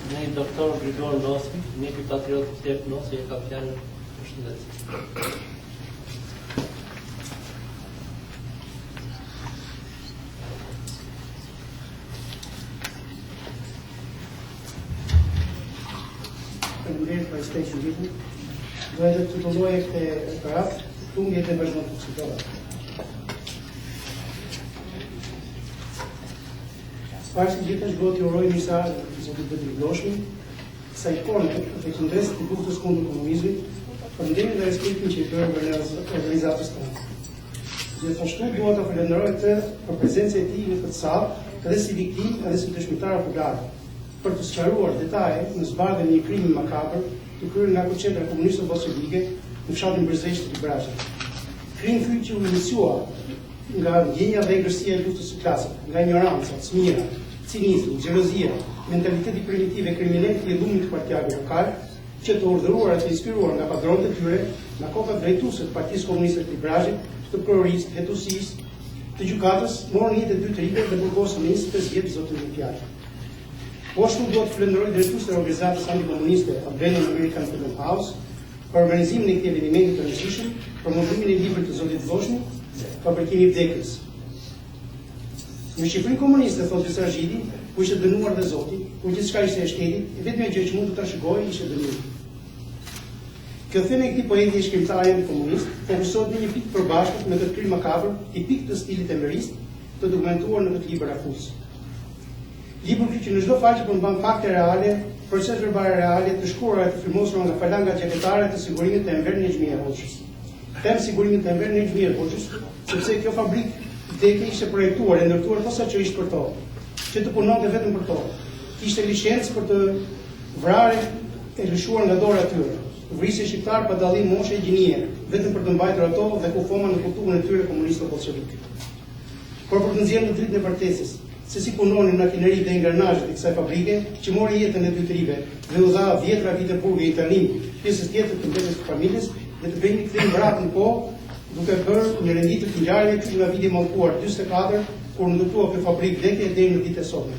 Ne doktor Grigor Nosi, mjeku patriot Stef Nosi e ka fjalën për shëndetje. Faleminderit për steshën ditën. Do edhe të titulloj këtë referat, Tungjet e vazhdon të situata. Parë gjithësh do t'ju uroj mirësa zotit Betri Vloshmi, sa ikone të kongresit të luftës kundër komunizmit, për ndimin dhe respektin që i bërë për organizatës tonë. Gjithashtu dua të falenderoj të për prezencën e tij në këtë sallë, edhe si viktim, edhe si dëshmitar apo gati, për të sqaruar detaje në zbardhjen e një krimi makabër të kryer nga Kuçetra Komuniste Bolshevike në fshatin Brezesht të Librazhit. Krim fytyrë që u iniciua nga ndjenja dhe egërësia e luftës së klasave, nga ignoranca, çmira, cinizmi, xhelozia, mentaliteti primitiv e kriminalit i dhunit të partijave lokal, që të urdhëruar të inspiruar nga padronët e tyre, nga kokat drejtuese të Partisë Komuniste të Librazhit, të prokurorisë, hetusisë, të gjykatës, morën jetë 2 trigë dhe burgosën në 25 vjet zotin e fjalë. Po ashtu do të falenderoj drejtuesin e organizatës antikomuniste Albanian American Freedom House për organizimin e këtij eventi të rëndësishëm, për mobimin e librit të zotit Vloshmi, fabrikimi i vdekjes. Në Shqipërinë komuniste, thotë Zhidi, ku ishte dënuar dhe Zoti, ku gjithçka ishte e shtetit, vetmja gjë që mund të trashëgojë ishte dënimi. Kjo thënie e këtij poeti e shkrimtarit komunist fokusohet në një pikë përbashkët me këtë krim makabër, tipik të stilit emerist, të dokumentuar në këtë libër akuz. Libër që në çdo faqe përmban fakte reale, proces verbale reale të shkruara të firmosura nga falangat gjaketare të sigurimit të Enver Nexhmir Hoxhës. Them sigurimit të Enver Nexhmir Hoxhës, sepse kjo fabrikë vdekje ishte projektuar e ndërtuar posaçërisht për to, që të punonte vetëm për to. Kishte licencë për të vrarë e lëshuar nga dora e tyre. Vrisje shqiptar pa dallim moshe e gjinie, vetëm për të mbajtur ato dhe kufoma në kulturën e tyre komuniste bolshevike. Por për të nxjerrë në dritën e vërtetësisë, se si punonin makineri dhe ingranazhet e kësaj fabrike, që mori jetën e 2 trive dhe u dha vjetra vite burge i tanim pjesës tjetër të mbetjes së familjes dhe të bëjnë kthim vrat në kohë, duke bërë një renditë të ngjarjeve që nga viti mallkuar 44, kur ndërtua kjo fabrikë vdekje deri në ditët e sotme.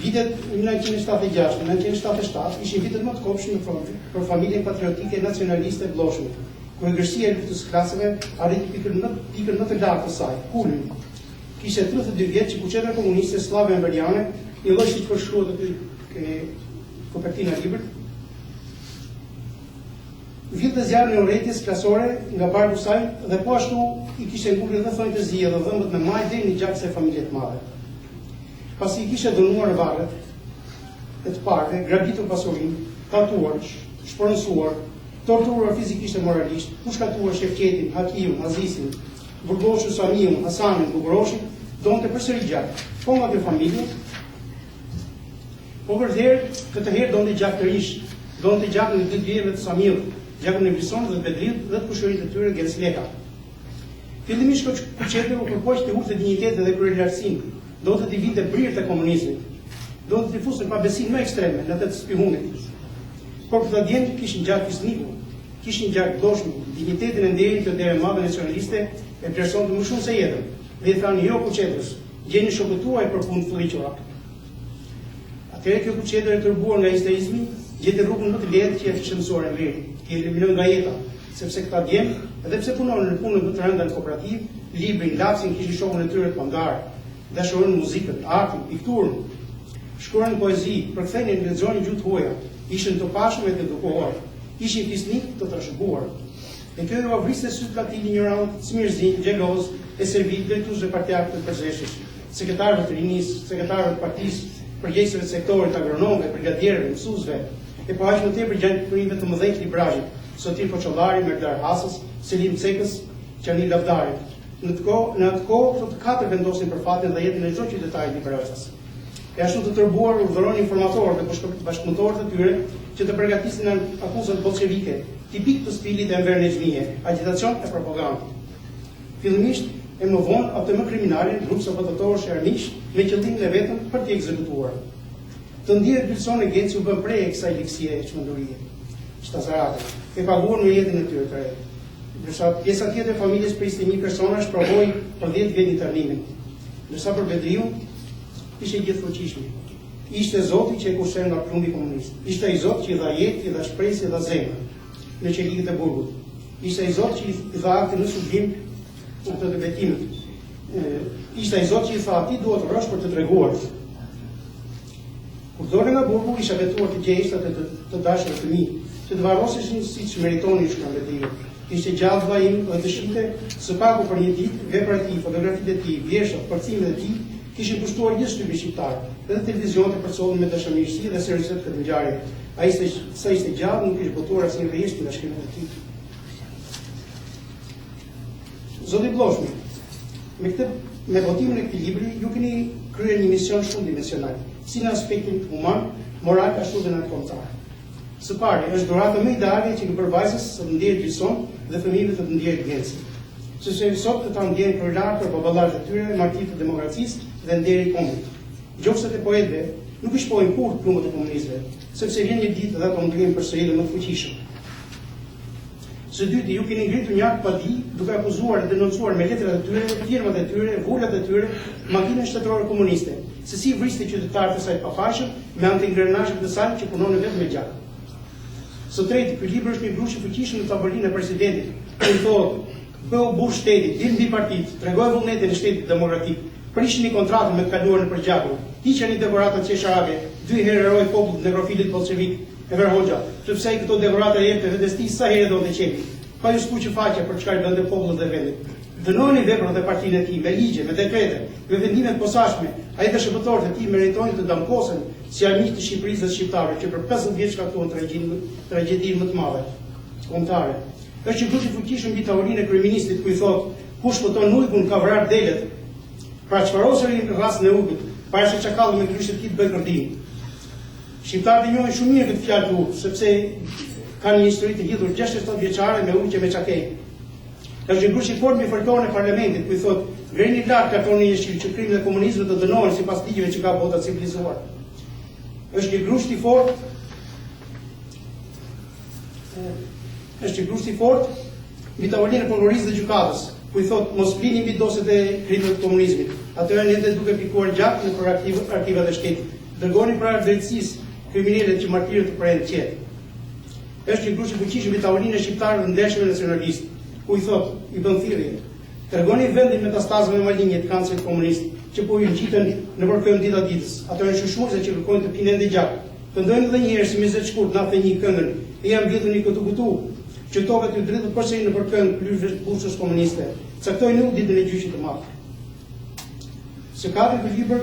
Vitet 1976-1977 ishin vitet më të kopshëm për familjen patriotike nacionaliste Vloshmi, ku egërësia e luftës së klasave arriti pikën më të lartë të saj, kulmin. Kishte 32 vjet që Kuçetra Komuniste Slave Enveriane, një lloj siç përshkruhet aty ke kopertina e librit, vjet të zjarë në urrëties klasore nga barku saj dhe po ashtu i kishte ngulur dhe thonjtë të zi dhe dhëmbët në maj deri në gjakse familje të madhe. Pasi i kishte dënuar varret e të parë, grabitur pasurinë, tatuar, shpronësuar, torturuar fizikisht e moralisht, pushkatuar Shefqetin, Hakiun, Azisin, burgoshën Samiun, Hasanin, Buguroshin, donte përsëri gjak, po nga kjo familje, po këtë herë donte gjak të rish, donte gjakun e 2 vjeve të Samiut, gjakun e Vlisonit dhe të Bedrit dhe të kushërit të tyre Gensleka. Fillimisht Kuçetri u përpoq të urtë dinjitetin dhe kryelartësinë, donte të vinte brirë të komunizmit, donte të fuste pa besim më ekstreme në atë të spihunit. Por këta djemë kishin gjak fisniku, kishin gjak doshmi, dinjitetin e nderin të dere madhe nacionaliste e person të më shumë se jetën, dhe i thanë jo Kuçetrës, gjeni shokët tuaj për punë fëlliqura. Atëherë kjo Kuçetër e tërbuar nga istaizmi, gjeti rrugën më të lehtë që e kishte mësuar Enveri, që i eliminon nga jeta, sepse këta djemë, edhe pse punonin në punën më të rënda në kooperativ, librin, lapsin kishin shokun e tyre të pandar, dashuronin muzikën, artin, pikturën, shkruanin poezi, përkthenin dhe lexonin gjuhë të huaja, ishin të pashëm e të edukuar, ishin fisnik të trashëguar. E kjo ju avriste sytë platin ignorant, smirzin, xheloz, e servit drejtues dhe partjarë të përzeshës, sekretarëve të rinisë, sekretarëve të partisë, përgjegjësve të sektorit, agronomëve, brigadierëve, mësuesve, e po aq më tepër gjallërimeve të mëdhenj të Librazhit, Sotir Koçollari, Merdar Hasës, Selim Cekës, Qani Lavdarit. Në atë kohë, të 4 vendosin për fatin dhe jetën e çdo qytetarit të Librazhit. E ashtu të tërbuar urdhëroni informatorët dhe bashkëpunëtorët e tyre që të përgatisin akuzat bolshevike, tipik të stilit e Enver Nexhmie, agitacion e propagandë. Fillimisht e më vonë atë më kriminalin, grup sabotatorësh e armiqsh me qëllim dhe vetëm për t'i ekzekutuar. Të ndihet Wilson e Genci u bën prej e kësaj liksie e çmendurie. Shtazarate, e paguar në jetën e tyre të re. Ndërsa pjesa tjetër e familjes priste një personazh provoi për 10 vjet internimin. Ndërsa për Bedriun ishte gjithfuqishmi. Ishte Zoti që e kushton nga plumbi komunist. Ishte ai Zot që i dha jetë, i dha shpresë, i dha zemër në qelikët e burgut. Ishte ai Zot që i dha aktin në sublim në të betimet. Ishte ai Zot që i tha ti duhet të rrosh për të treguar. Kur dole nga burgu, isha vetuar të gjeshtat e të dashur të mi, që të varroseshin siç meritoni shkëmbëtirë. Ishte gjallë vlla im dhe dëshirte së paku për një ditë, veprat e tij, fotografitë e tij, vjeshat, përcimet e tij kishin kushtuar gjithë shtypi shqiptar, edhe televizionet e përcollën me dashamirësi dhe seriozitet këtë ngjarje. Ai sa ishte gjallë nuk kishte botuar asnjë rrjesh nga shkrimet e tij. Zoti Bloshmi, me votimin e këtij libri ju keni kryer një mision shumë dimensional, si në aspektin human, moral ashtu dhe në kombëtar. Së pari, është dhurata më ideale që i bën vajzës së të ndjerë gjison dhe fëmijëve të ndjerë gjencë. Sepse sot ata ndjeren kryelar për baballarët e tyre, martirët e demokracisë dhe nderi i kombit. Gjokset e poetëve nuk i shpojnë kurrë plumët e komunistëve, sepse vjen një ditë dhe ato ndryhen përsëri dhe më të fuqishëm. Së dyti, ju keni ngritur një akt padi duke akuzuar dhe denoncuar me letrat e tyre, firmat e tyre, vullat e tyre, makinën shtetërore komuniste, se si vriste qytetarët e saj të pafashëm me anti-ingrenazhet të saj që punonin vetëm me gjak. Së treti, ky libër është një grush i fuqishëm në tabelinë e presidentit, i thotë, bëu burr shtetit, dil mbi partitë, tregoi vullnetin e shtetit demokratik, prishni kontratën me të kaluarën për gjakun, hiqeni dekoratat qesharake, 2 herë heroj popullit negrofilit bolshevik, Enver Hoxha, sepse ai këto dekorata i jepte vetes tij sa herë do të qepi. Pa ju skuqë faqe për çfarë bënte popullit dhe vendit. Dënoni veprat e partinë e tij me ligje, me dekrete, me vendime të posaçme. Ai dhe shërbëtorët e tij meritojnë të damkosen si armiq të Shqipërisë dhe shqiptarëve që për 50 vjet shkaktuan tragjedinë më të madhe kombëtare. Është që grushi fuqishëm mbi tavolinë e kryeministit ku i thotë, kush voton ujkun ka vrarë delet. Pra çfarosëri rrasën e ujkut, para se çakalli me gryshet të bëj kërdim. Shqiptarët e njohin shumë mirë këtë fjalë të ujkut, sepse kanë një histori të lidhur 67 vjeçare me ujqe me çakej. Është një grush i fortë me foltorin e parlamentit ku i thotë, ngreni lart kartonin e që krimet e komunizmit të dënohen sipas ligjeve që ka bota civilizuar. Është një grush i fortë mbi tavolinë e prokurorisë dhe gjykatës, ku i thotë mos flini mbi doset e krimeve të komunizmit. Atëherë ne jemi duke pikuar gjak në arkivat e shtetit. Dërgoni para drejtësisë kriminalet që martirët të prejnë qetë. Është një grush i fuqishëm mbi tavolinë e shqiptarëve ndershëm nacionalistë, ku i thotë i bën thirrje. Tregoni vendin metastazëve me malinje të kancerit komunist që po i ngjiten në përkënd dita ditës. Ato janë shushuese që kërkojnë të pinë ende gjak. Këndojnë edhe një herë si 20 shkurt natë një këngën. E janë mbledhur një kutu që tokat u drejtë përsëri në përkënd plyrësh të bushës komuniste. Caktojnë ditën e gjyqit të madh. Së katërt ky libër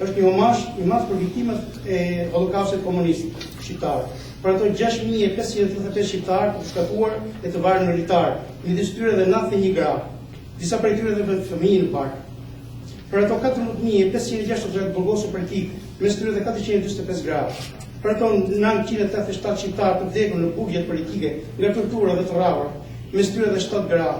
është një omazh i madh për viktimat e holokaustit komunist shqiptar. Për ato 6535 shqiptarë të shkatuar e të varur në ritar, midis tyre dhe 91 gra, disa prej tyre dhe fëmijë në park. Për ato 14563 burgosur politik, mes tyre dhe 445 gra. Për ato 987 shqiptarë të vdekur në burgjet politike, nga tortura dhe të rrahur, mes tyre dhe 7 gra.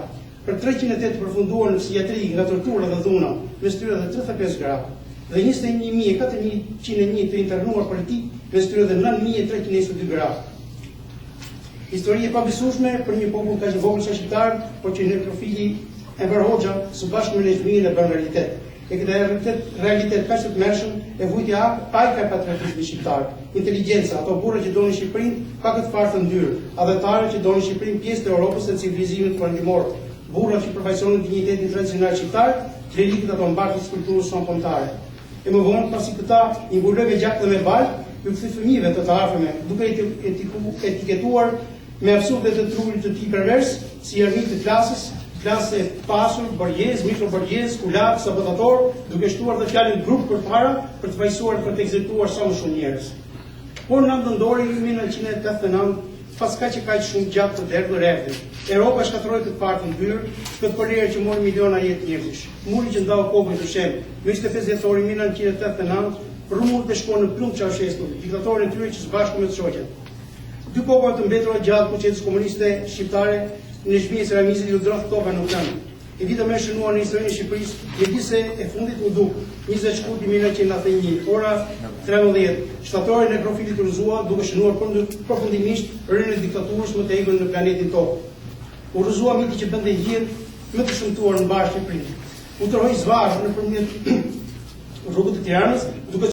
Për 308 të përfunduar në psikiatri nga tortura dhe dhuna, mes tyre dhe 35 gra. Dhe 21.401 të internuar politik, mes tyre dhe 9.322 gra. Histori e pabesueshme për një popull kaq i vogël sa shqiptar, por që nekrofili Enver Hoxha së bashku me Lezhmin e bën realitet. E këtë realitet kaq të tmerrshëm e vujti pajka e patriotizmit shqiptar. Inteligjenca, ato burra që donin Shqipërinë pa këtë farë të ndyrë, adhetare që donin Shqipërinë pjesë të Europës dhe civilizimit perëndimor. Burra që përfaqësonin dinjitetin tradicional shqiptar, që relikët ato mbartën kulturës sonë kombëtare. E më vonë, pasi këta i ngulën me gjak dhe me bal, ju kthy fëmijëve të të afërme, duke etiketuar me absurde të trurit të tij pervers, si armiq të klasë e pasur, borgjez, mikroborgjez, kulak, sabotator, duke shtuar dhe fjalën grup përpara për të fajsuar për të ekzekutuar sa më shumë njerëz. Por në nëndori 1989, pas kaq shumë gjatë të derdhur erdhi. Europa shkatërroi këtë partë ndyrë, këtë kolerë që mori miliona jetë njerëzish. Muri që ndau kokën të shem, në 25 dhjetori 1989, rumur të shkuan në plumb Ceaușescu, diktatorin e tyre që së bashku me të shoqet. 2 koka të mbetura gjatë kuqetës komuniste shqiptare në shpinës e Ramizit ju droth toka në kënd. E vita më shënuar në historinë e Shqipërisë, mjedise e fundit u duk, 20 shkurti 1991, ora 13, shtatori nekrofilit rrëzua duke shënuar përfundimisht rrënjën e diktaturës më të egën në planetin tokë. U rrëzua miti që bënte gjithë më të shëmtuar në mbar Shqipërinë. U tërhoi zvarr nëpërmjet rrugët të Tiranës, duke